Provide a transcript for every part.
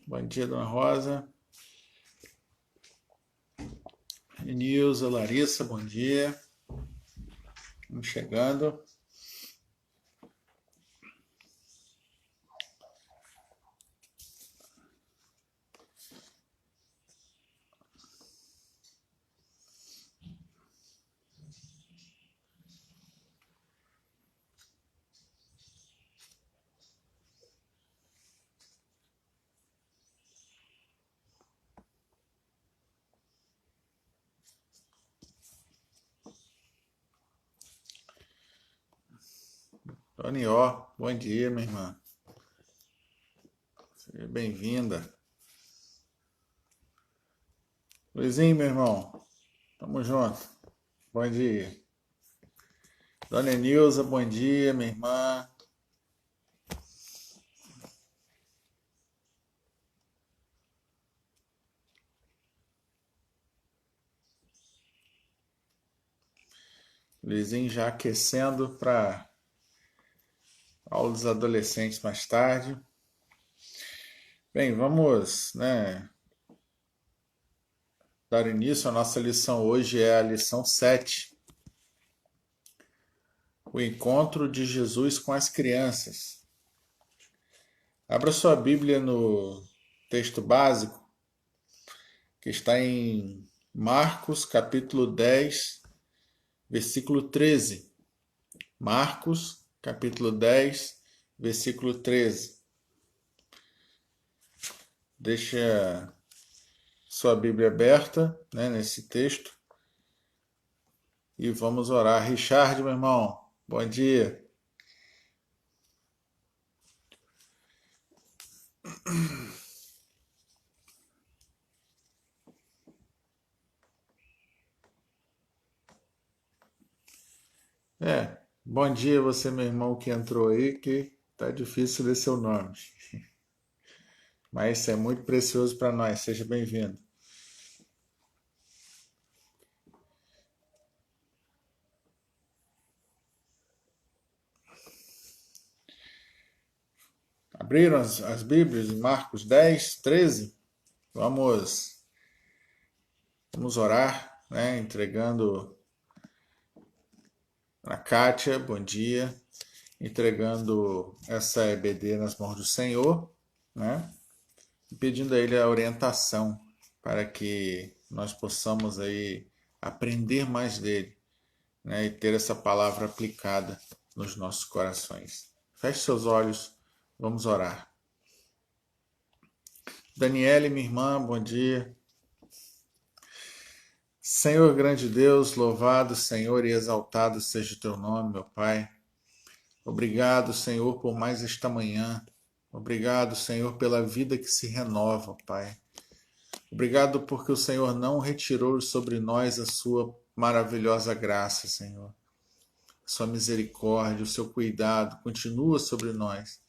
Bom dia, Dona Rosa. Nilza, Larissa, bom dia. Vamos chegando. Tonió, bom dia, minha irmã. Seja bem-vinda. Luizinho, meu irmão, tamo junto. Bom dia. Dona Nilza, bom dia, minha irmã. Luizinho já aquecendo para aula dos adolescentes mais tarde. Bem, vamos, dar início à nossa lição hoje, é a lição 7. O encontro de Jesus com as crianças. Abra sua Bíblia no texto básico, que está em Marcos, capítulo 10, versículo 13. Marcos, capítulo 10, versículo 13. Deixa sua Bíblia aberta, nesse texto e vamos orar. Richard, meu irmão, bom dia. Bom dia você, meu irmão, que entrou aí, que tá difícil ler seu nome. Mas isso é muito precioso para nós. Seja bem-vindo. Abriram as Bíblias em Marcos 10, 13? Vamos orar, entregando a Kátia, bom dia, entregando essa EBD nas mãos do Senhor, e pedindo a Ele a orientação para que nós possamos aí aprender mais dele, e ter essa palavra aplicada nos nossos corações. Feche seus olhos, vamos orar. Daniele, minha irmã, bom dia. Senhor grande Deus, louvado, Senhor, e exaltado seja o teu nome, meu Pai. Obrigado, Senhor, por mais esta manhã. Obrigado, Senhor, pela vida que se renova, Pai. Obrigado porque o Senhor não retirou sobre nós a sua maravilhosa graça, Senhor. A sua misericórdia, o seu cuidado continua sobre nós.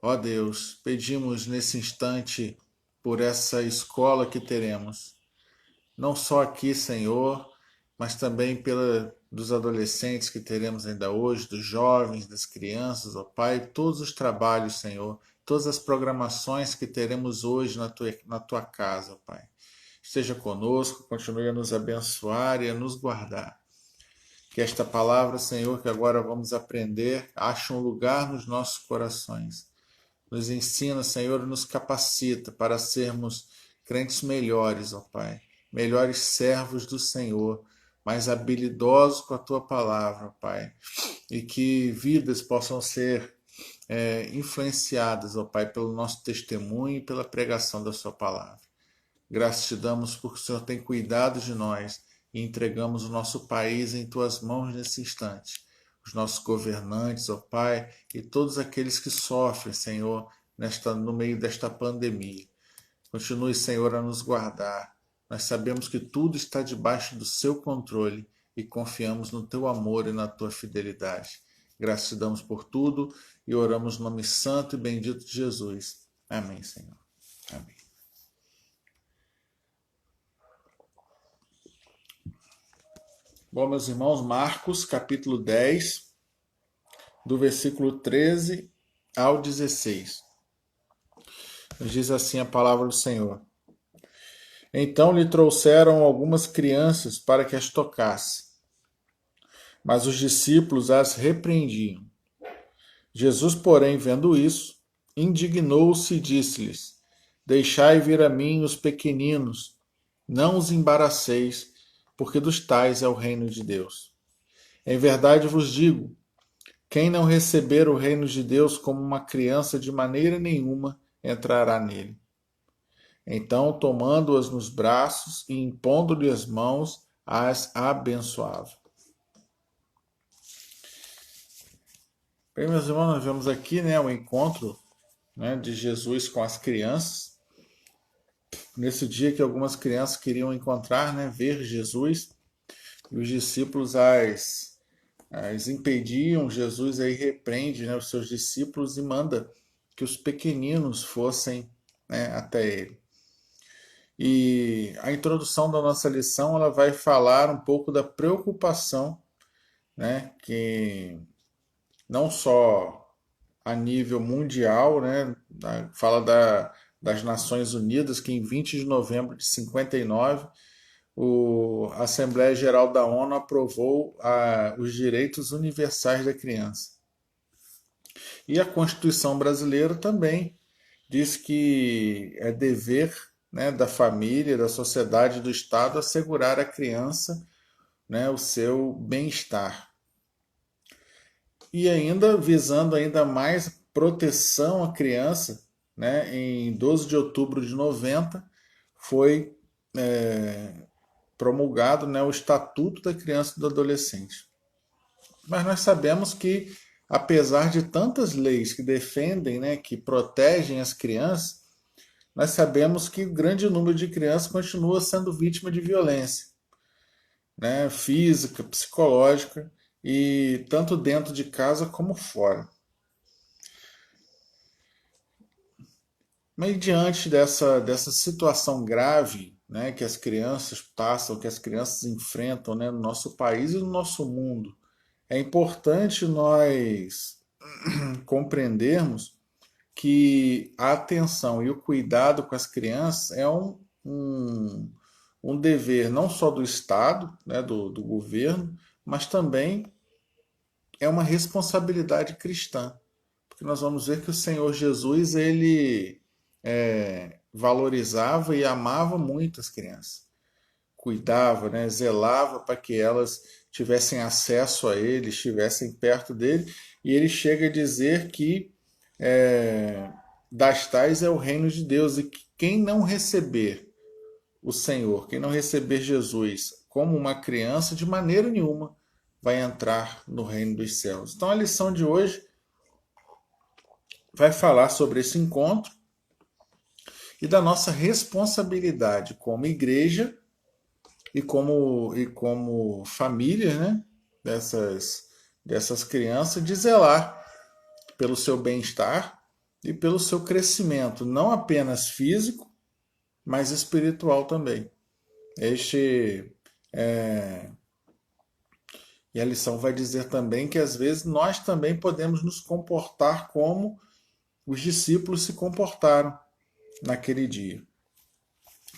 Ó Deus, pedimos nesse instante por essa escola que teremos. Não só aqui, Senhor, mas também dos adolescentes que teremos ainda hoje, dos jovens, das crianças, ó Pai, todos os trabalhos, Senhor, todas as programações que teremos hoje na tua casa, ó Pai. Esteja conosco, continue a nos abençoar e a nos guardar. Que esta palavra, Senhor, que agora vamos aprender, ache um lugar nos nossos corações. Nos ensina, Senhor, e nos capacita para sermos crentes melhores, ó Pai. Melhores servos do Senhor, mais habilidosos com a Tua palavra, Pai. E que vidas possam ser influenciadas, ó Pai, pelo nosso testemunho e pela pregação da Sua palavra. Graças te damos porque o Senhor tem cuidado de nós e entregamos o nosso país em Tuas mãos nesse instante. Os nossos governantes, ó Pai, e todos aqueles que sofrem, Senhor, no meio desta pandemia. Continue, Senhor, a nos guardar. Nós sabemos que tudo está debaixo do seu controle e confiamos no teu amor e na tua fidelidade. Graças te damos por tudo e oramos no nome santo e bendito de Jesus. Amém, Senhor. Amém. Bom, meus irmãos, Marcos, capítulo 10, do versículo 13 ao 16. Diz assim a palavra do Senhor. Então lhe trouxeram algumas crianças para que as tocasse, mas os discípulos as repreendiam. Jesus, porém, vendo isso, indignou-se e disse-lhes: Deixai vir a mim os pequeninos, não os embaraceis, porque dos tais é o reino de Deus. Em verdade vos digo, quem não receber o reino de Deus como uma criança, de maneira nenhuma entrará nele. Então, tomando-as nos braços e impondo-lhe as mãos, as abençoava. Bem, meus irmãos, nós vemos aqui, o encontro, de Jesus com as crianças. Nesse dia que algumas crianças queriam encontrar, ver Jesus, e os discípulos as impediam. Jesus aí repreende, os seus discípulos e manda que os pequeninos fossem, até ele. E a introdução da nossa lição, ela vai falar um pouco da preocupação, que não só a nível mundial, fala das Nações Unidas, que em 20 de novembro de 59, a Assembleia Geral da ONU aprovou os direitos universais da criança. E a Constituição brasileira também diz que é dever, da família, da sociedade, do Estado assegurar à criança, o seu bem-estar. E ainda visando ainda mais proteção à criança, em 12 de outubro de 90 foi promulgado, o Estatuto da Criança e do Adolescente. Mas nós sabemos que, apesar de tantas leis que defendem, que protegem as crianças, nós sabemos que o grande número de crianças continua sendo vítima de violência, física, psicológica, e tanto dentro de casa como fora. Mas diante dessa situação grave, que as crianças passam, que as crianças enfrentam, no nosso país e no nosso mundo, é importante nós compreendermos que a atenção e o cuidado com as crianças é um dever não só do Estado, do governo, mas também é uma responsabilidade cristã. Porque nós vamos ver que o Senhor Jesus, ele valorizava e amava muito as crianças. Cuidava, zelava para que elas tivessem acesso a ele, estivessem perto dele. E ele chega a dizer que das tais é o reino de Deus, e que quem não receber o Senhor, quem não receber Jesus como uma criança, de maneira nenhuma vai entrar no reino dos céus. Então a lição de hoje vai falar sobre esse encontro e da nossa responsabilidade como igreja e como família, dessas crianças, de zelar pelo seu bem-estar e pelo seu crescimento, não apenas físico, mas espiritual também. E a lição vai dizer também que às vezes nós também podemos nos comportar como os discípulos se comportaram naquele dia.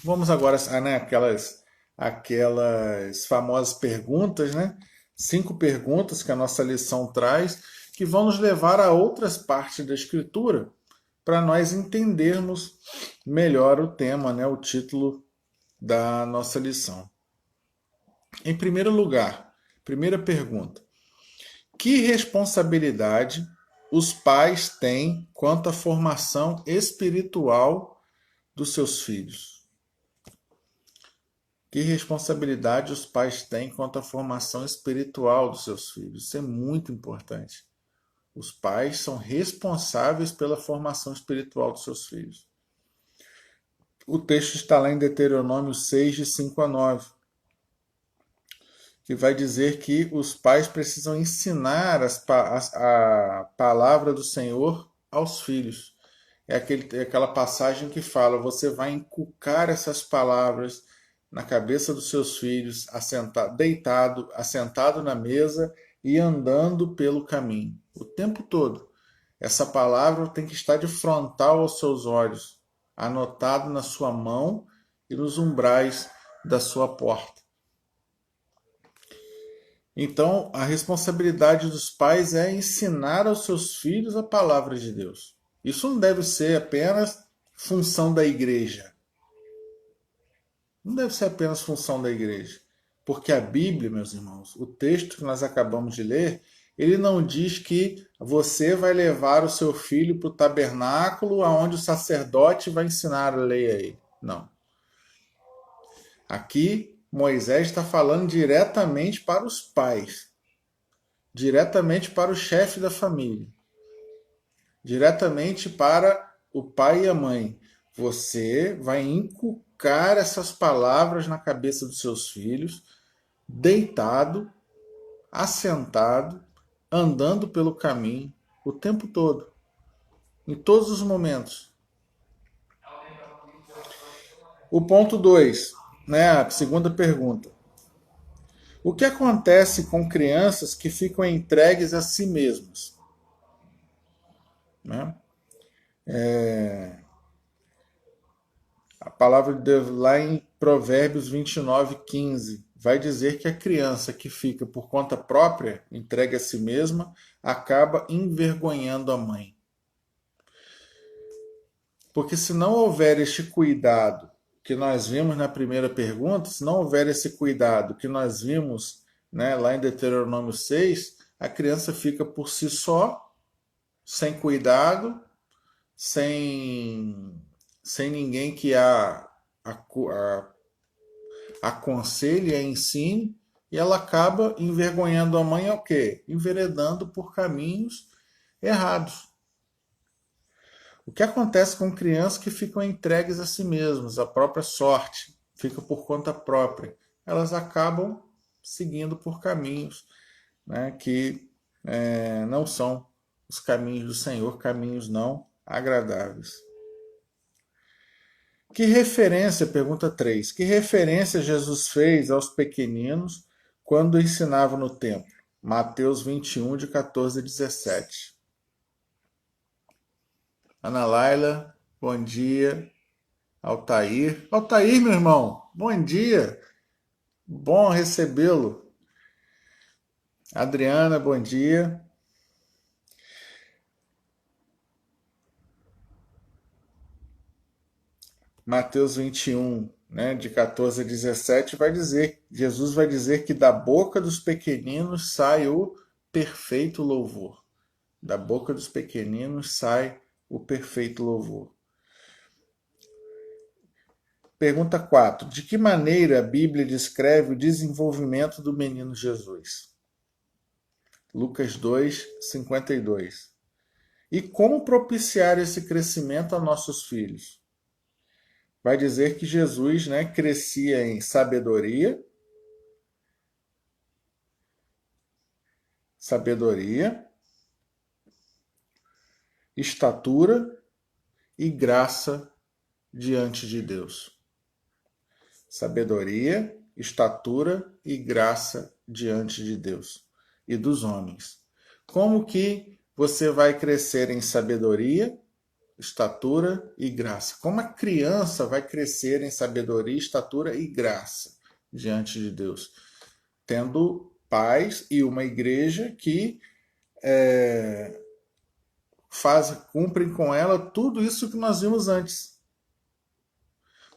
Vamos agora aquelas famosas perguntas, 5 perguntas que a nossa lição traz, que vão nos levar a outras partes da Escritura para nós entendermos melhor o tema, o título da nossa lição. Em primeiro lugar, primeira pergunta: que responsabilidade os pais têm quanto à formação espiritual dos seus filhos? Que responsabilidade os pais têm quanto à formação espiritual dos seus filhos? Isso é muito importante. Os pais são responsáveis pela formação espiritual dos seus filhos. O texto está lá em Deuteronômio 6, de 5 a 9, que vai dizer que os pais precisam ensinar a palavra do Senhor aos filhos. É aquela passagem que fala: você vai inculcar essas palavras na cabeça dos seus filhos, assentado na mesa e andando pelo caminho. O tempo todo. Essa palavra tem que estar de frontal aos seus olhos. anotado na sua mão e nos umbrais da sua porta. Então, a responsabilidade dos pais é ensinar aos seus filhos a palavra de Deus. Isso não deve ser apenas função da igreja. Não deve ser apenas função da igreja. Porque a Bíblia, meus irmãos, o texto que nós acabamos de ler, ele não diz que você vai levar o seu filho para o tabernáculo onde o sacerdote vai ensinar a lei a ele. Não. Aqui, Moisés está falando diretamente para os pais, diretamente para o chefe da família, diretamente para o pai e a mãe. Você vai inculcar essas palavras na cabeça dos seus filhos, deitado, assentado, andando pelo caminho, o tempo todo, em todos os momentos. O ponto 2, né, a segunda pergunta. O que acontece com crianças que ficam entregues a si mesmas? Né? A palavra de Deus lá em Provérbios 29:15 vai dizer que a criança que fica por conta própria, entregue a si mesma, acaba envergonhando a mãe. Porque se não houver este cuidado que nós vimos na primeira pergunta, se não houver esse cuidado que nós vimos, né, lá em Deuteronômio 6, a criança fica por si só, sem cuidado, sem ninguém que a aconselhe, a ensine, e ela acaba envergonhando a mãe ao quê? Enveredando por caminhos errados. O que acontece com crianças que ficam entregues a si mesmas, à própria sorte, ficam por conta própria? Elas acabam seguindo por caminhos, né, que não são os caminhos do Senhor, caminhos não agradáveis. Que referência, pergunta 3, que referência Jesus fez aos pequeninos quando ensinava no templo? Mateus 21, de 14 a 17. Ana Laila, bom dia. Altair. Altair, meu irmão, bom dia. Bom recebê-lo. Adriana, bom dia. Mateus 21, né, de 14 a 17, Jesus vai dizer que da boca dos pequeninos sai o perfeito louvor. Da boca dos pequeninos sai o perfeito louvor. Pergunta 4. De que maneira a Bíblia descreve o desenvolvimento do menino Jesus? Lucas 2, 52. E como propiciar esse crescimento a nossos filhos? Vai dizer que Jesus, né, crescia em sabedoria, estatura e graça diante de Deus. Sabedoria, estatura e graça diante de Deus e dos homens. Como que você vai crescer em sabedoria, estatura e graça? Como a criança vai crescer em sabedoria, estatura e graça diante de Deus? Tendo pais e uma igreja que cumprem com ela tudo isso que nós vimos antes.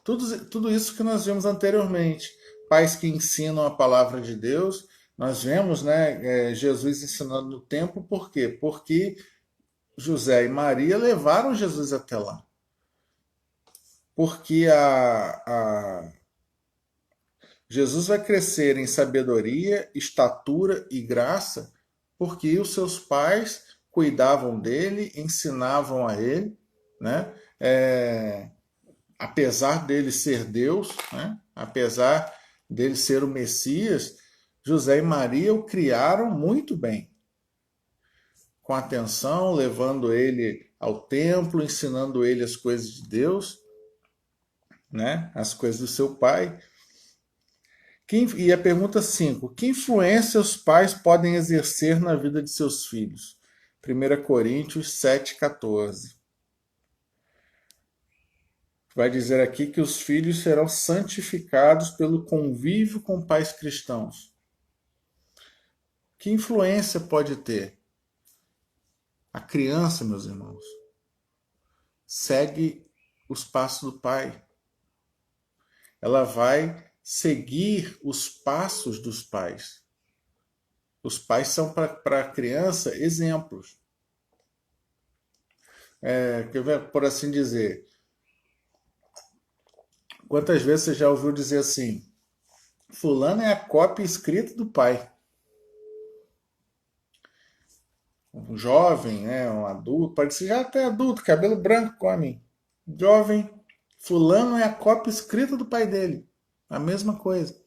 Tudo isso que nós vimos anteriormente. Pais que ensinam a palavra de Deus. Nós vemos, né, Jesus ensinando no templo, por quê? Porque José e Maria levaram Jesus até lá. Porque Jesus vai crescer em sabedoria, estatura e graça, porque os seus pais cuidavam dele, ensinavam a ele, né? Apesar dele ser Deus, né? Apesar dele ser o Messias, José e Maria o criaram muito bem, com atenção, levando ele ao templo, ensinando ele as coisas de Deus, né? As coisas do seu pai. E a pergunta 5, que influência os pais podem exercer na vida de seus filhos? 1 Coríntios 7,14. vai dizer aqui que os filhos serão santificados pelo convívio com pais cristãos. Que influência pode ter? A criança, meus irmãos, segue os passos do pai. Ela vai seguir os passos dos pais. Os pais são para a criança exemplos. Por assim dizer, quantas vezes você já ouviu dizer assim, fulano é a cópia escrita do pai? Um jovem, um adulto, pode ser já até adulto, cabelo branco come. Jovem, fulano é a cópia escrita do pai dele. A mesma coisa.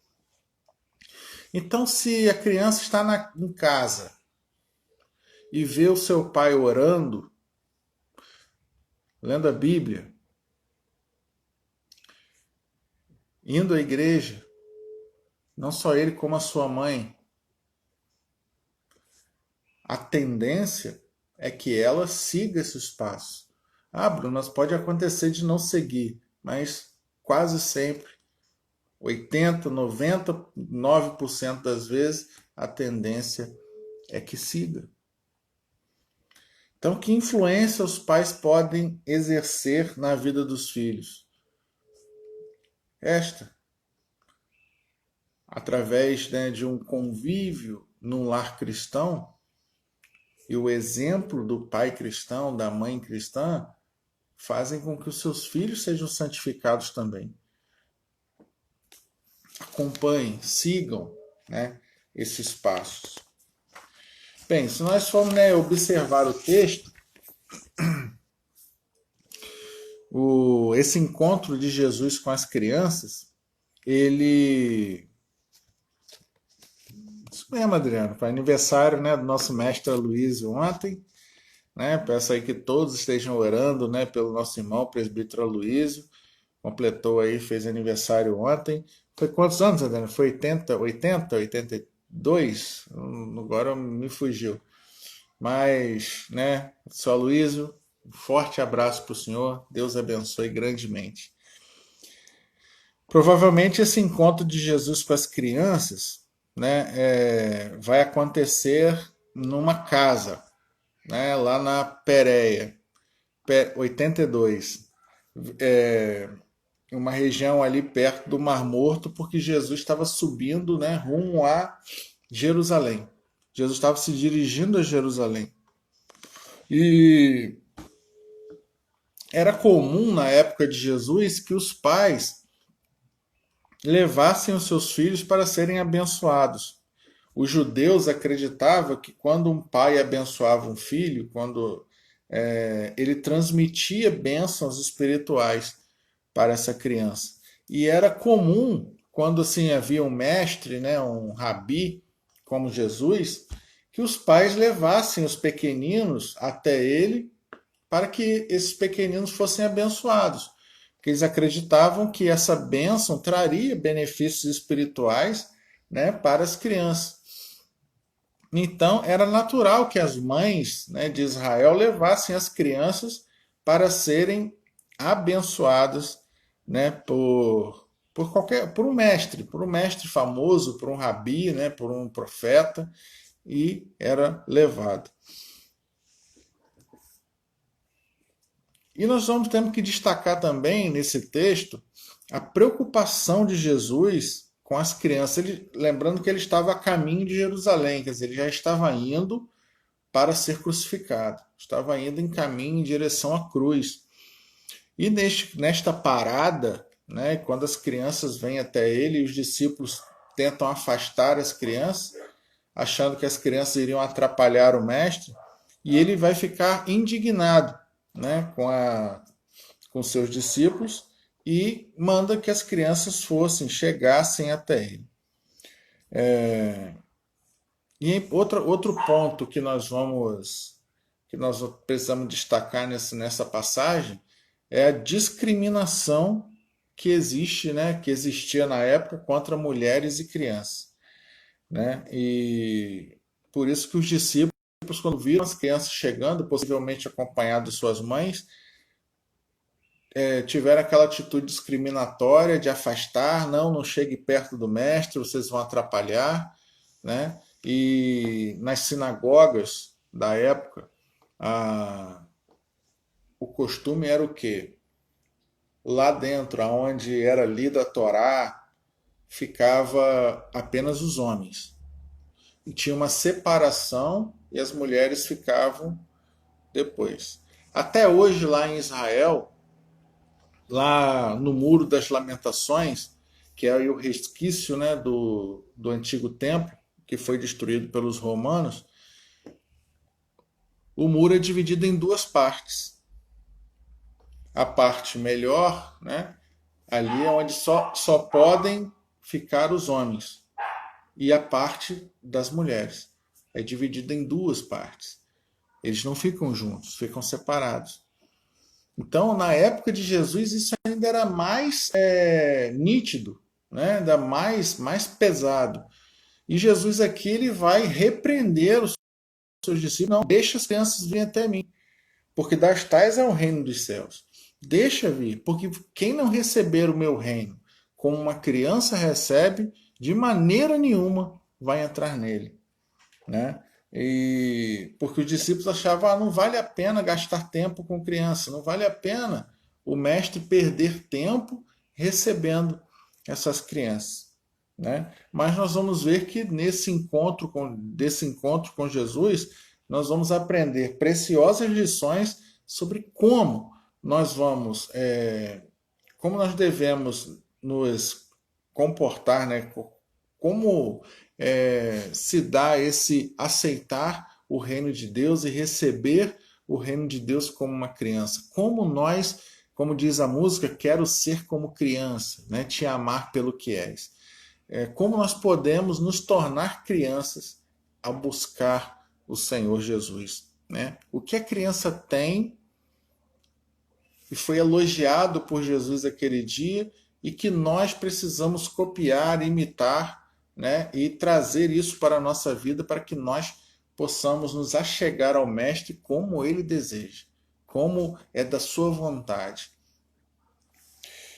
Então, se a criança está em casa e vê o seu pai orando, lendo a Bíblia, indo à igreja, não só ele como a sua mãe, a tendência é que ela siga esses passos. Bruno, mas pode acontecer de não seguir, mas quase sempre, 80, 99% das vezes, a tendência é que siga. Então, que influência os pais podem exercer na vida dos filhos? Através de um convívio no lar cristão, e o exemplo do pai cristão, da mãe cristã, fazem com que os seus filhos sejam santificados também. Acompanhem, sigam esses passos. Bem, se nós formos observar o texto, esse encontro de Jesus com as crianças, ele... Isso mesmo, Adriano, foi aniversário do nosso mestre Aloysio ontem. Peço aí que todos estejam orando pelo nosso irmão, presbítero Aloysio. Completou aí, fez aniversário ontem. Foi quantos anos, Adriano? Foi 80, 82? Agora me fugiu. Mas, seu Aloysio, um forte abraço para o senhor. Deus abençoe grandemente. Provavelmente esse encontro de Jesus com as crianças vai acontecer numa casa, lá na Pérea, 82. Uma região ali perto do Mar Morto, porque Jesus estava subindo rumo a Jerusalém. Jesus estava se dirigindo a Jerusalém. E era comum na época de Jesus que os pais levassem os seus filhos para serem abençoados. Os judeus acreditavam que quando um pai abençoava um filho, quando ele transmitia bênçãos espirituais para essa criança. E era comum, quando assim havia um mestre, um rabi, como Jesus, que os pais levassem os pequeninos até ele para que esses pequeninos fossem abençoados. Porque eles acreditavam que essa bênção traria benefícios espirituais para as crianças. Então, era natural que as mães de Israel levassem as crianças para serem abençoadas por um mestre famoso, por um rabi, por um profeta, e era levado. E nós temos que destacar também nesse texto a preocupação de Jesus com as crianças, lembrando que ele estava a caminho de Jerusalém, quer dizer, ele já estava indo para ser crucificado, estava indo em caminho em direção à cruz. E nesta parada, quando as crianças vêm até ele e os discípulos tentam afastar as crianças, achando que as crianças iriam atrapalhar o mestre, e ele vai ficar indignado com seus discípulos e manda que as crianças chegassem até ele. E outro ponto que nós precisamos destacar nessa passagem é a discriminação que existia na época contra mulheres e crianças. E por isso que os discípulos, quando viram as crianças chegando, possivelmente acompanhados de suas mães, tiveram aquela atitude discriminatória de afastar, não chegue perto do mestre, vocês vão atrapalhar, né? E nas sinagogas da época, o costume era o quê? Lá dentro, onde era lida a Torá, ficava apenas os homens. E tinha uma separação e as mulheres ficavam depois. Até hoje, lá em Israel, lá no Muro das Lamentações, que é o resquício, né, do antigo templo, que foi destruído pelos romanos, o muro é dividido em duas partes. A parte melhor, né, ali é onde só podem ficar os homens, e a parte das mulheres. É dividida em duas partes. Eles não ficam juntos, ficam separados. Então, na época de Jesus, isso ainda era mais nítido, né? Ainda mais pesado. E Jesus aqui ele vai repreender os seus discípulos: não deixa as crianças virem até mim, porque das tais é o reino dos céus. Deixa vir, porque quem não receber o meu reino como uma criança recebe, de maneira nenhuma vai entrar nele, né? E porque os discípulos achavam, não vale a pena gastar tempo com criança, não vale a pena o mestre perder tempo recebendo essas crianças, né? Mas nós vamos ver que desse encontro com Jesus, nós vamos aprender preciosas lições sobre como nós devemos nos comportar, né? Como se dá esse aceitar o reino de Deus e receber o reino de Deus como uma criança. Como nós, como diz a música, quero ser como criança, né? Te amar pelo que és. Como nós podemos nos tornar crianças ao buscar o Senhor Jesus, né? O que a criança tem e foi elogiado por Jesus aquele dia e que nós precisamos copiar, imitar, né? E trazer isso para a nossa vida para que nós possamos nos achegar ao Mestre como ele deseja, como é da sua vontade.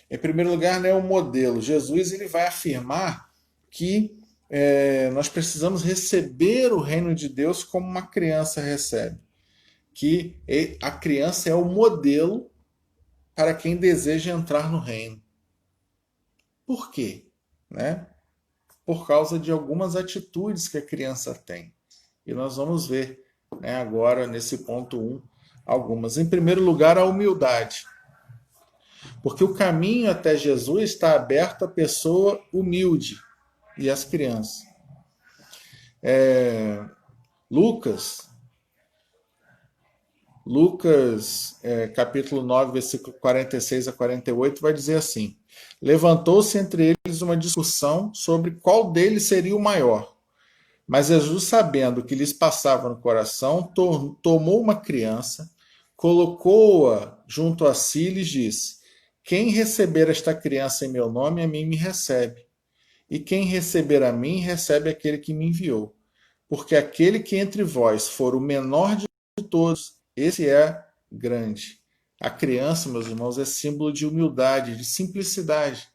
Em primeiro lugar, né, o modelo. Jesus ele vai afirmar que nós precisamos receber o reino de Deus como uma criança recebe. Que a criança é o modelo para quem deseja entrar no reino. Por quê? Né? Por causa de algumas atitudes que a criança tem. E nós vamos ver, né, agora, nesse ponto 1, algumas. Em primeiro lugar, a humildade. Porque o caminho até Jesus está aberto à pessoa humilde e às crianças. Lucas, capítulo 9, versículo 46 a 48, vai dizer assim: levantou-se entre eles uma discussão sobre qual deles seria o maior. Mas Jesus, sabendo o que lhes passava no coração, tomou uma criança, colocou-a junto a si e lhes disse: quem receber esta criança em meu nome, a mim me recebe. E quem receber a mim, recebe aquele que me enviou. Porque aquele que entre vós for o menor de todos, esse é grande. A criança, meus irmãos, é símbolo de humildade, de simplicidade.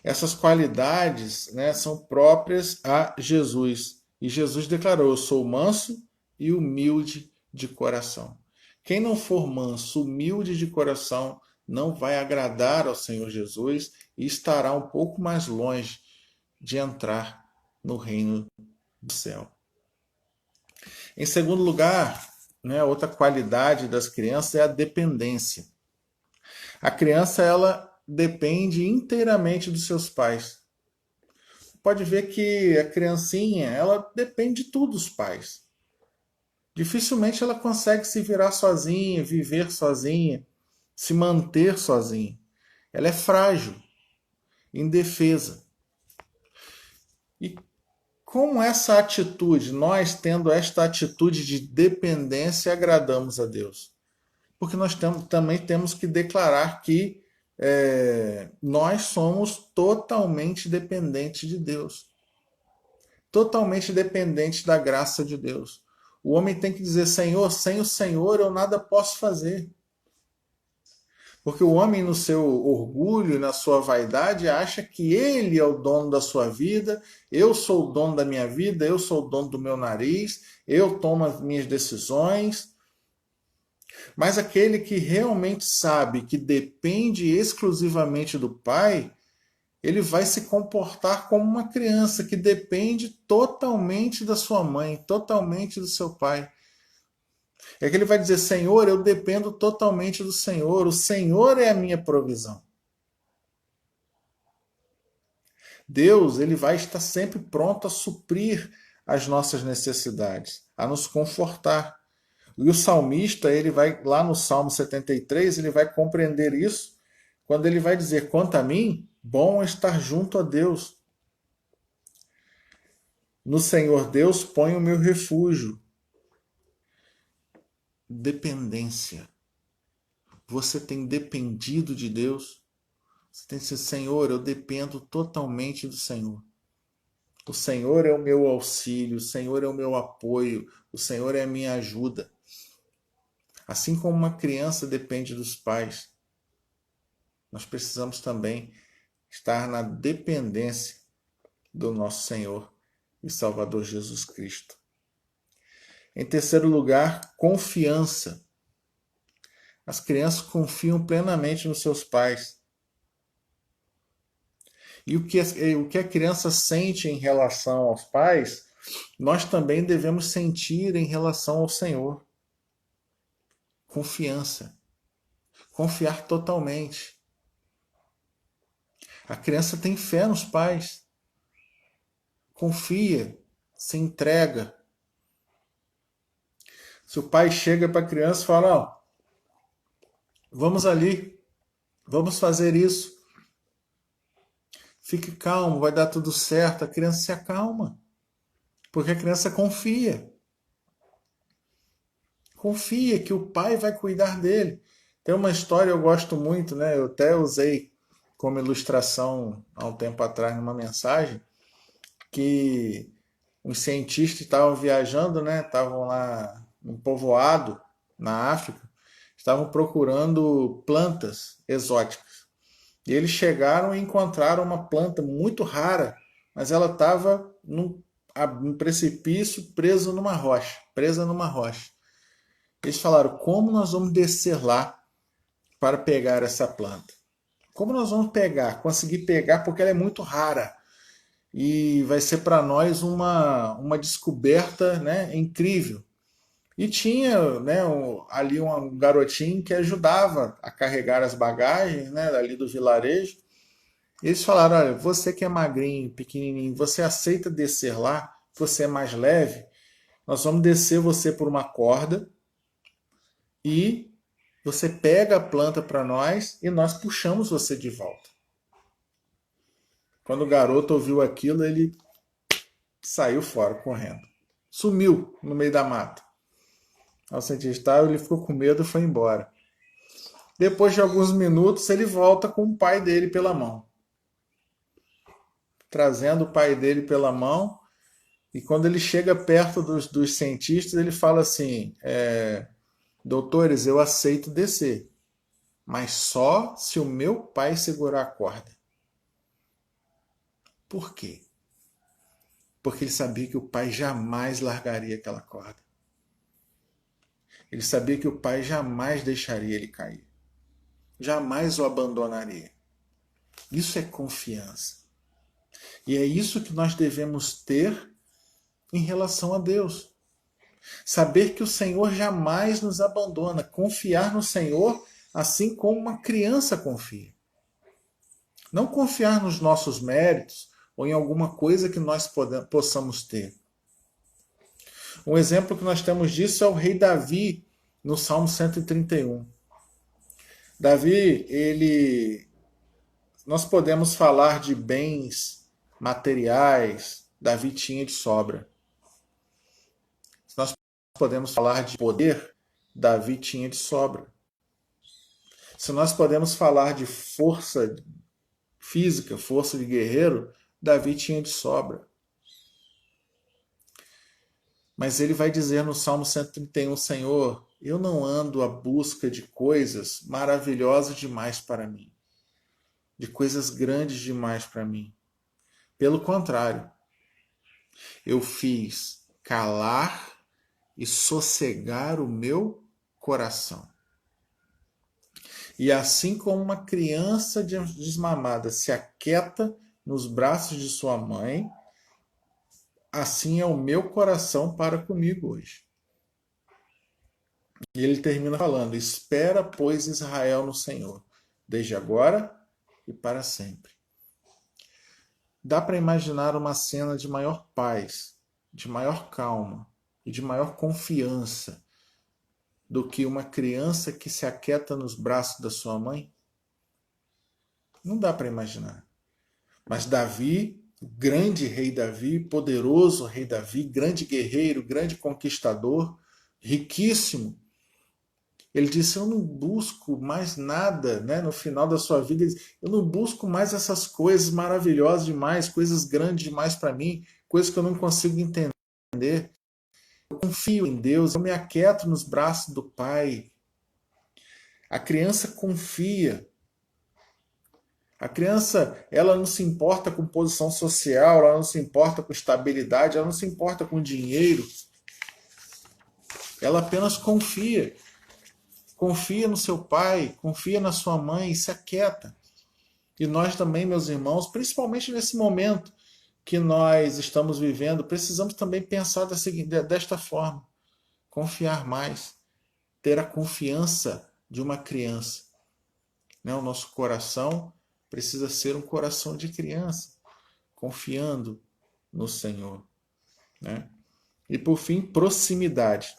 Essas qualidades, né, são próprias a Jesus. E Jesus declarou: eu sou manso e humilde de coração. Quem não for manso, humilde de coração, não vai agradar ao Senhor Jesus e estará um pouco mais longe de entrar no reino do céu. Em segundo lugar, né, outra qualidade das crianças é a dependência. A criança, ela depende inteiramente dos seus pais. Pode ver que a criancinha, ela depende de tudo dos pais. Dificilmente ela consegue se virar sozinha, viver sozinha, se manter sozinha. Ela é frágil, indefesa. E com essa atitude, nós tendo esta atitude de dependência, agradamos a Deus. Porque nós também temos que declarar que nós somos totalmente dependentes de Deus. Totalmente dependentes da graça de Deus. O homem tem que dizer: Senhor, sem o Senhor eu nada posso fazer. Porque o homem, no seu orgulho, na sua vaidade, acha que ele é o dono da sua vida, eu sou o dono da minha vida, eu sou o dono do meu nariz, eu tomo as minhas decisões. Mas aquele que realmente sabe que depende exclusivamente do Pai, ele vai se comportar como uma criança que depende totalmente da sua mãe, totalmente do seu pai. É que ele vai dizer: Senhor, eu dependo totalmente do Senhor, o Senhor é a minha provisão. Deus, ele vai estar sempre pronto a suprir as nossas necessidades, a nos confortar. E o salmista, ele vai lá no Salmo 73, ele vai compreender isso quando ele vai dizer: quanto a mim, bom é estar junto a Deus. No Senhor Deus ponho o meu refúgio. Dependência. Você tem dependido de Deus? Você tem que dizer: Senhor, eu dependo totalmente do Senhor. O Senhor é o meu auxílio, o Senhor é o meu apoio, o Senhor é a minha ajuda. Assim como uma criança depende dos pais, nós precisamos também estar na dependência do nosso Senhor e Salvador Jesus Cristo. Em terceiro lugar, confiança. As crianças confiam plenamente nos seus pais. E o que a criança sente em relação aos pais, nós também devemos sentir em relação ao Senhor. Confiança. Confiar totalmente. A criança tem fé nos pais. Confia, se entrega. Se o pai chega para a criança e fala: ó, vamos ali, vamos fazer isso. Fique calmo, vai dar tudo certo. A criança se acalma, porque a criança confia. Confia que o pai vai cuidar dele. Tem uma história eu gosto muito, né? Eu até usei como ilustração há um tempo atrás numa mensagem, que os cientistas estavam viajando, né? Estavam lá num povoado na África, estavam procurando plantas exóticas. E eles chegaram e encontraram uma planta muito rara, mas ela estava num precipício presa numa rocha. Eles falaram: como nós vamos descer lá para pegar essa planta? Como nós vamos conseguir pegar, porque ela é muito rara. E vai ser para nós uma descoberta, né, incrível. E tinha, né, ali um garotinho que ajudava a carregar as bagagens, né, ali do vilarejo. Eles falaram: olha, você que é magrinho, pequenininho, você aceita descer lá? Você é mais leve? Nós vamos descer você por uma corda e você pega a planta para nós e nós puxamos você de volta. Quando o garoto ouviu aquilo, ele saiu fora, correndo. Sumiu no meio da mata. Ao cientista, ele ficou com medo e foi embora. Depois de alguns minutos, ele volta com o pai dele pela mão. Trazendo o pai dele pela mão. E quando ele chega perto dos cientistas, ele fala assim: doutores, eu aceito descer, mas só se o meu pai segurar a corda. Por quê? Porque ele sabia que o pai jamais largaria aquela corda. Ele sabia que o pai jamais deixaria ele cair. Jamais o abandonaria. Isso é confiança. E é isso que nós devemos ter em relação a Deus. Saber que o Senhor jamais nos abandona. Confiar no Senhor assim como uma criança confia. Não confiar nos nossos méritos ou em alguma coisa que nós possamos ter. Um exemplo que nós temos disso é o rei Davi, no Salmo 131. Davi, nós podemos falar de bens materiais, Davi tinha de sobra. Nós podemos falar de poder, Davi tinha de sobra. Se nós podemos falar de força física, força de guerreiro, Davi tinha de sobra. Mas ele vai dizer no Salmo 131, Senhor, eu não ando à busca de coisas maravilhosas demais para mim, de coisas grandes demais para mim. Pelo contrário, eu fiz calar e sossegar o meu coração. E assim como uma criança desmamada se aquieta nos braços de sua mãe, assim é o meu coração para comigo hoje. E ele termina falando: espera, pois, Israel no Senhor, desde agora e para sempre. Dá para imaginar uma cena de maior paz, de maior calma e de maior confiança do que uma criança que se aquieta nos braços da sua mãe? Não dá para imaginar. Mas Davi, o grande rei Davi, poderoso rei Davi, grande guerreiro, grande conquistador, riquíssimo, ele disse: eu não busco mais nada, né? No final da sua vida, ele disse, eu não busco mais essas coisas maravilhosas demais, coisas grandes demais para mim, coisas que eu não consigo entender. Eu confio em Deus, eu me aquieto nos braços do Pai. A criança confia. A criança, ela não se importa com posição social, ela não se importa com estabilidade, ela não se importa com dinheiro. Ela apenas confia. Confia no seu pai, confia na sua mãe e se aquieta. E nós também, meus irmãos, principalmente nesse momento que nós estamos vivendo, precisamos também pensar desta forma. Confiar mais. Ter a confiança de uma criança. O nosso coração precisa ser um coração de criança, confiando no Senhor. E por fim, proximidade.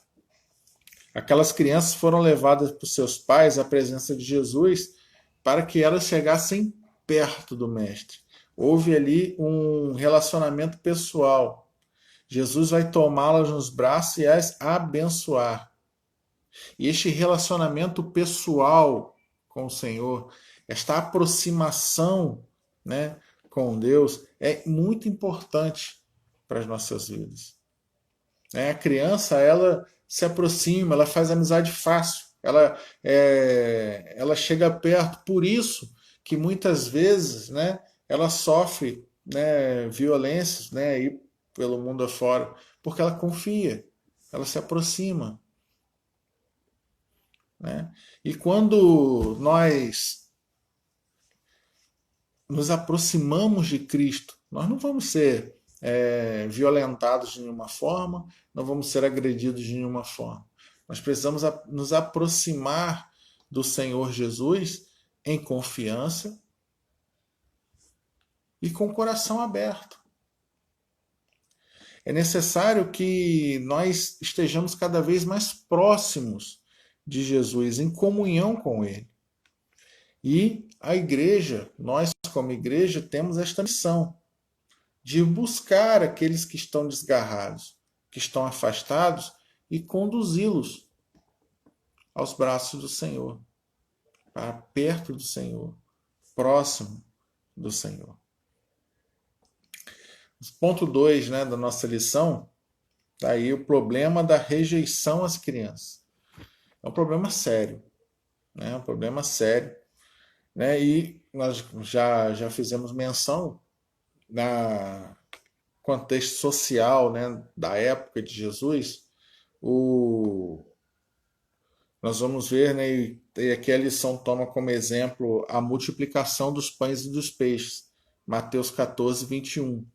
Aquelas crianças foram levadas por seus pais à presença de Jesus para que elas chegassem perto do Mestre. Houve ali um relacionamento pessoal. Jesus vai tomá-las nos braços e as abençoar. E este relacionamento pessoal com o Senhor, esta aproximação, com Deus, é muito importante para as nossas vidas. A criança, ela se aproxima, ela faz amizade fácil, ela chega perto. Por isso que muitas vezes, ela sofre, violências, aí pelo mundo afora, porque ela confia, ela se aproxima. E quando nós nos aproximamos de Cristo, nós não vamos ser violentados de nenhuma forma, não vamos ser agredidos de nenhuma forma. Nós precisamos nos aproximar do Senhor Jesus em confiança e com o coração aberto. É necessário que nós estejamos cada vez mais próximos de Jesus, em comunhão com Ele. E a igreja, nós como igreja, temos esta missão de buscar aqueles que estão desgarrados, que estão afastados e conduzi-los aos braços do Senhor, para perto do Senhor, próximo do Senhor. Ponto 2, da nossa lição, está aí o problema da rejeição às crianças. É um problema sério, um problema sério. E nós já fizemos menção na contexto social, da época de Jesus. Nós vamos ver, e aqui a lição toma como exemplo a multiplicação dos pães e dos peixes. Mateus 14, 21.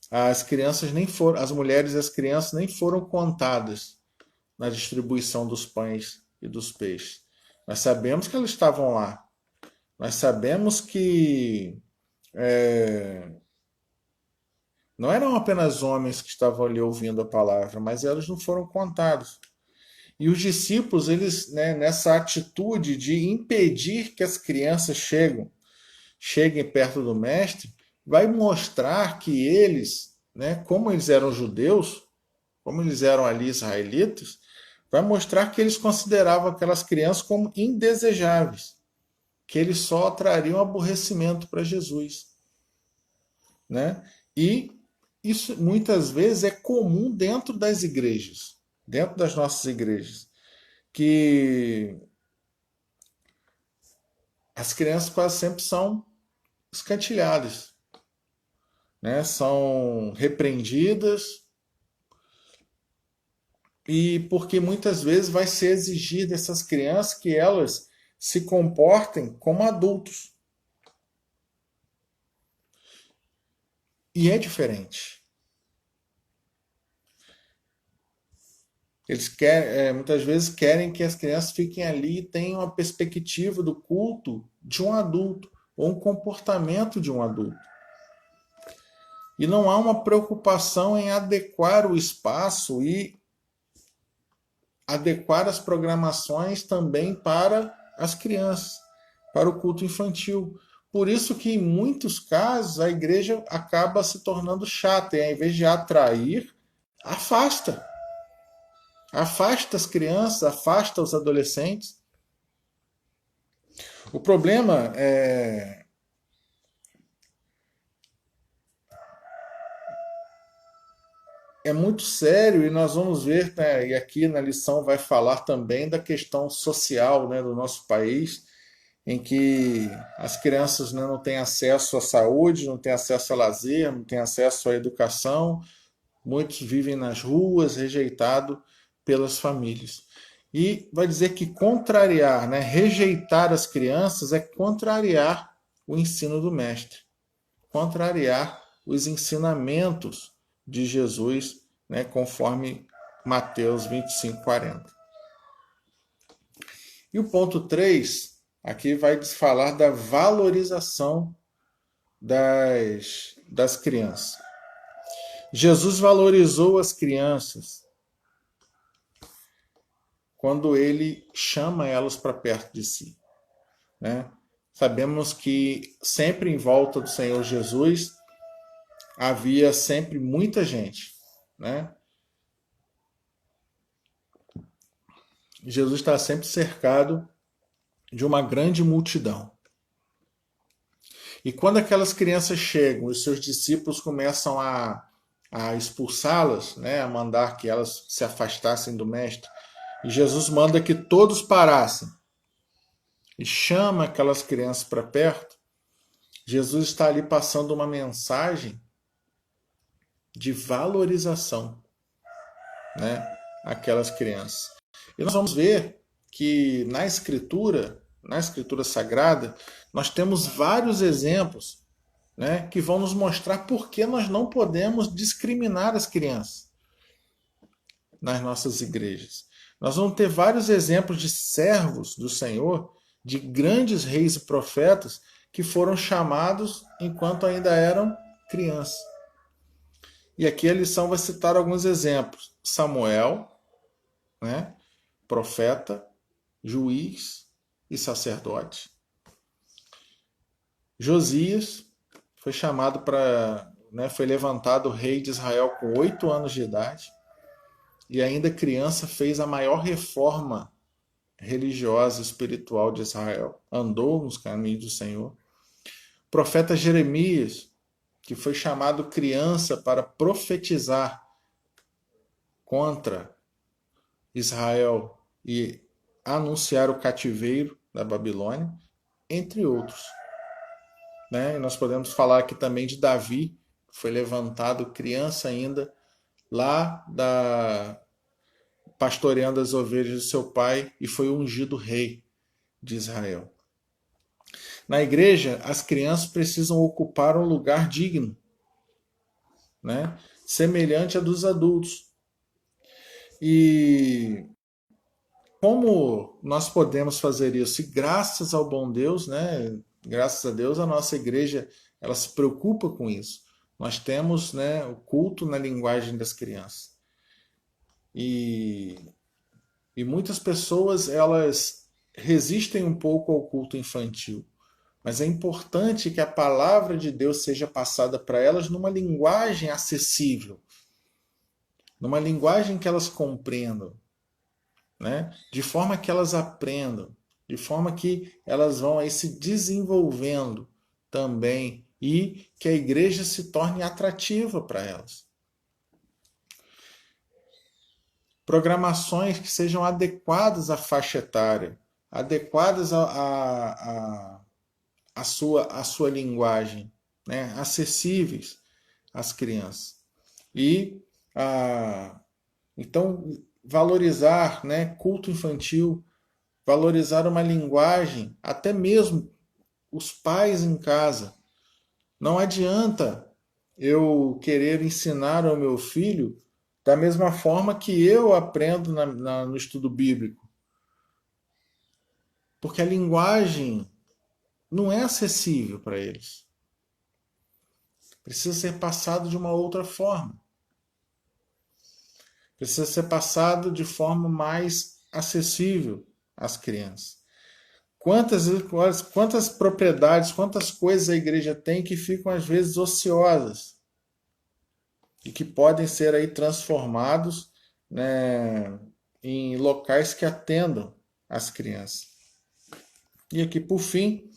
As crianças nem foram, as mulheres e as crianças nem foram contadas na distribuição dos pães e dos peixes. Nós sabemos que elas estavam lá. Nós sabemos que não eram apenas homens que estavam ali ouvindo a palavra, mas elas não foram contados. E os discípulos, eles, nessa atitude de impedir que as crianças cheguem perto do Mestre, vai mostrar que eles, como eles eram judeus, como eles eram ali israelitas, vai mostrar que eles consideravam aquelas crianças como indesejáveis, que eles só trariam aborrecimento para Jesus. E isso muitas vezes é comum dentro das igrejas, dentro das nossas igrejas, que as crianças quase sempre são escantilhadas, né? São repreendidas, e porque muitas vezes vai ser exigir dessas crianças que elas se comportem como adultos. E é diferente. Eles querem, muitas vezes querem que as crianças fiquem ali e tenham a perspectiva do culto de um adulto, ou um comportamento de um adulto. E não há uma preocupação em adequar o espaço e adequar as programações também para as crianças, para o culto infantil. Por isso que em muitos casos a igreja acaba se tornando chata e ao invés de atrair, afasta. Afasta as crianças, afasta os adolescentes. O problema é muito sério, e nós vamos ver, né, e aqui na lição vai falar também da questão social, né, do nosso país, em que as crianças, né, não têm acesso à saúde, não têm acesso a lazer, não têm acesso à educação, muitos vivem nas ruas, rejeitados pelas famílias. E vai dizer que contrariar, né, rejeitar as crianças é contrariar o ensino do mestre, contrariar os ensinamentos de Jesus, né, conforme Mateus 25:40. E o ponto 3 aqui vai falar da valorização das crianças. Jesus valorizou as crianças quando ele chama elas para perto de si, né? Sabemos que sempre em volta do Senhor Jesus havia sempre muita gente, né? Jesus está sempre cercado de uma grande multidão. E quando aquelas crianças chegam, os seus discípulos começam a expulsá-las, né, a mandar que elas se afastassem do mestre. E Jesus manda que todos parassem e chama aquelas crianças para perto. Jesus está ali passando uma mensagem de valorização, né, àquelas crianças. E nós vamos ver que na Escritura Sagrada, nós temos vários exemplos, né, que vão nos mostrar por que nós não podemos discriminar as crianças nas nossas igrejas. Nós vamos ter vários exemplos de servos do Senhor, de grandes reis e profetas que foram chamados enquanto ainda eram crianças. E aqui a lição vai citar alguns exemplos. Samuel, né, profeta, juiz e sacerdote. Josias foi chamado para, né, foi levantado rei de Israel com 8 anos de idade, e ainda criança fez a maior reforma religiosa e espiritual de Israel. Andou nos caminhos do Senhor. O profeta Jeremias, que foi chamado criança para profetizar contra Israel e anunciar o cativeiro da Babilônia, entre outros. Né? E nós podemos falar aqui também de Davi, que foi levantado criança ainda, lá pastoreando as ovelhas de seu pai, e foi ungido rei de Israel. Na igreja, as crianças precisam ocupar um lugar digno, né? Semelhante a dos adultos. E como nós podemos fazer isso? E graças ao bom Deus, né? Graças a Deus, a nossa igreja ela se preocupa com isso. Nós temos, né, o culto na linguagem das crianças. E muitas pessoas elas resistem um pouco ao culto infantil. Mas é importante que a palavra de Deus seja passada para elas numa linguagem acessível, numa linguagem que elas compreendam, né? De forma que elas aprendam, de forma que elas vão aí se desenvolvendo também e que a igreja se torne atrativa para elas. programações que sejam adequadas à faixa etária, adequadas à sua linguagem, né? Acessíveis às crianças. E então valorizar, né, culto infantil, valorizar uma linguagem, até mesmo os pais em casa. Não adianta eu querer ensinar ao meu filho da mesma forma que eu aprendo no estudo bíblico, porque a linguagem não é acessível para eles. Precisa ser passado de uma outra forma. Precisa ser passado de forma mais acessível às crianças. Quantas propriedades, quantas coisas a igreja tem que ficam às vezes ociosas e que podem ser aí transformados, né, em locais que atendam as crianças. E aqui, por fim,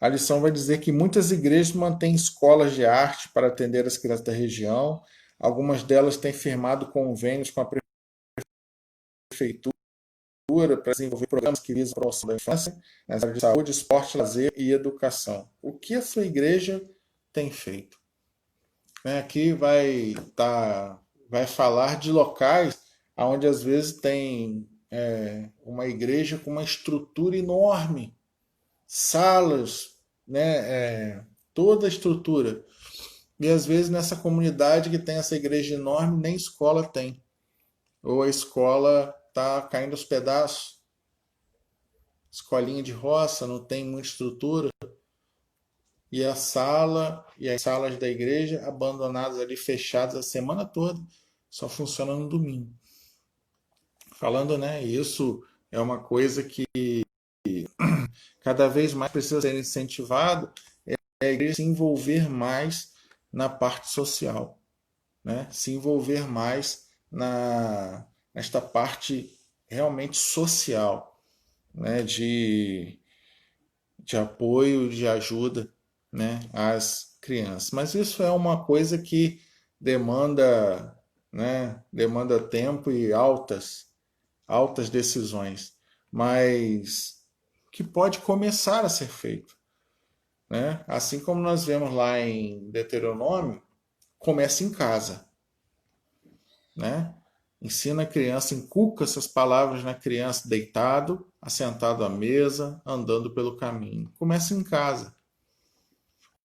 a lição vai dizer que muitas igrejas mantêm escolas de arte para atender as crianças da região. Algumas delas têm firmado convênios com a prefeitura para desenvolver programas que visam a promoção da infância nas áreas de saúde, esporte, lazer e educação. O que a sua igreja tem feito? Aqui vai falar de locais onde às vezes tem uma igreja com uma estrutura enorme, salas, né, toda a estrutura. E às vezes nessa comunidade que tem essa igreja enorme, nem escola tem. Ou a escola está caindo aos pedaços. Escolinha de roça, não tem muita estrutura. E a sala e as salas da igreja abandonadas ali, fechadas a semana toda, só funciona no domingo. Falando, né, isso é uma coisa que cada vez mais precisa ser incentivado, é a igreja se envolver mais na parte social, né? Se envolver mais nesta parte realmente social, né? De apoio, de ajuda, né, às crianças. Mas isso é uma coisa que demanda, né, demanda tempo e altas decisões, mas que pode começar a ser feito, né? Assim como nós vemos lá em Deuteronômio, começa em casa, né? Ensina a criança, inculca essas palavras na criança deitado, assentado à mesa, andando pelo caminho. Começa em casa.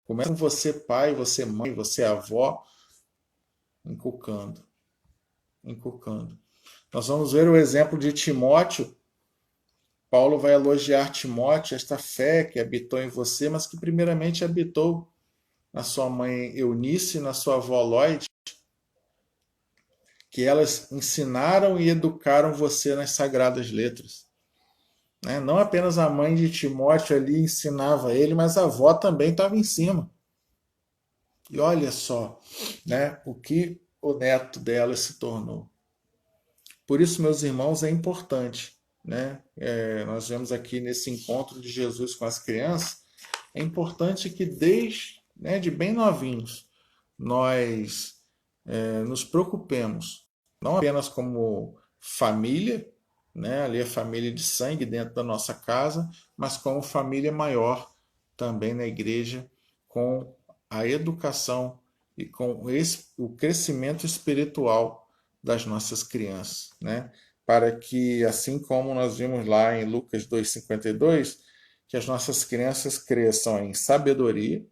Começa com você pai, você mãe, você avó, inculcando. Inculcando. Nós vamos ver o exemplo de Timóteo. Paulo vai elogiar Timóteo, esta fé que habitou em você, mas que primeiramente habitou na sua mãe Eunice e na sua avó Lloyd, que elas ensinaram e educaram você nas sagradas letras. Não apenas a mãe de Timóteo ali ensinava ele, mas a avó também estava em cima. E olha só, né, o que o neto dela se tornou. Por isso, meus irmãos, é importante, né? Nós vemos aqui nesse encontro de Jesus com as crianças, é importante que desde, né, de bem novinhos, nós nos preocupemos, não apenas como família, né, ali a família de sangue dentro da nossa casa, mas como família maior também na igreja, com a educação e com o crescimento espiritual das nossas crianças, né? Para que, assim como nós vimos lá em Lucas 2,52, que as nossas crianças cresçam em sabedoria,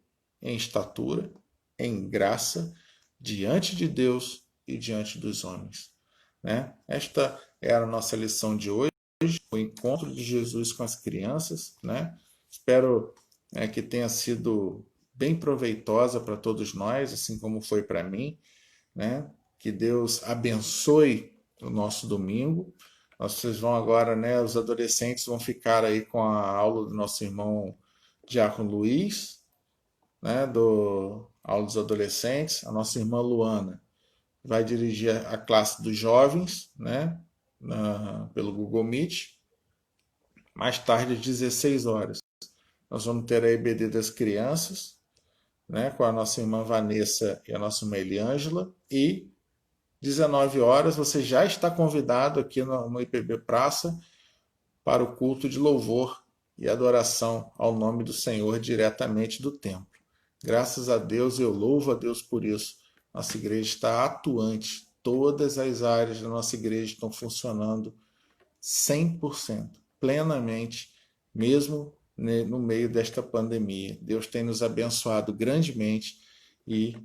em estatura, em graça, diante de Deus e diante dos homens, né? Esta é a nossa lição de hoje, o encontro de Jesus com as crianças, né? Espero que tenha sido bem proveitosa para todos nós, assim como foi para mim, né? Que Deus abençoe o nosso domingo. Vocês vão agora, né? Os adolescentes vão ficar aí com a aula do nosso irmão Diácono Luiz, né? Do aula dos adolescentes. A nossa irmã Luana vai dirigir a classe dos jovens, né? Pelo Google Meet. Mais tarde, às 16 horas, nós vamos ter a EBD das crianças, né? Com a nossa irmã Vanessa e a nossa irmã Eliângela. E 19 horas, você já está convidado aqui no IPB Praça para o culto de louvor e adoração ao nome do Senhor diretamente do templo. Graças a Deus, eu louvo a Deus por isso. Nossa igreja está atuante. Todas as áreas da nossa igreja estão funcionando 100%, plenamente, mesmo no meio desta pandemia. Deus tem nos abençoado grandemente e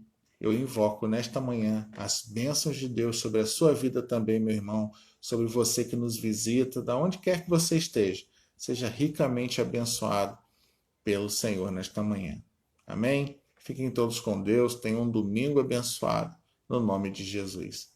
eu invoco nesta manhã as bênçãos de Deus sobre a sua vida também, meu irmão, sobre você que nos visita, da onde quer que você esteja. Seja ricamente abençoado pelo Senhor nesta manhã. Amém? Fiquem todos com Deus, tenham um domingo abençoado, no nome de Jesus.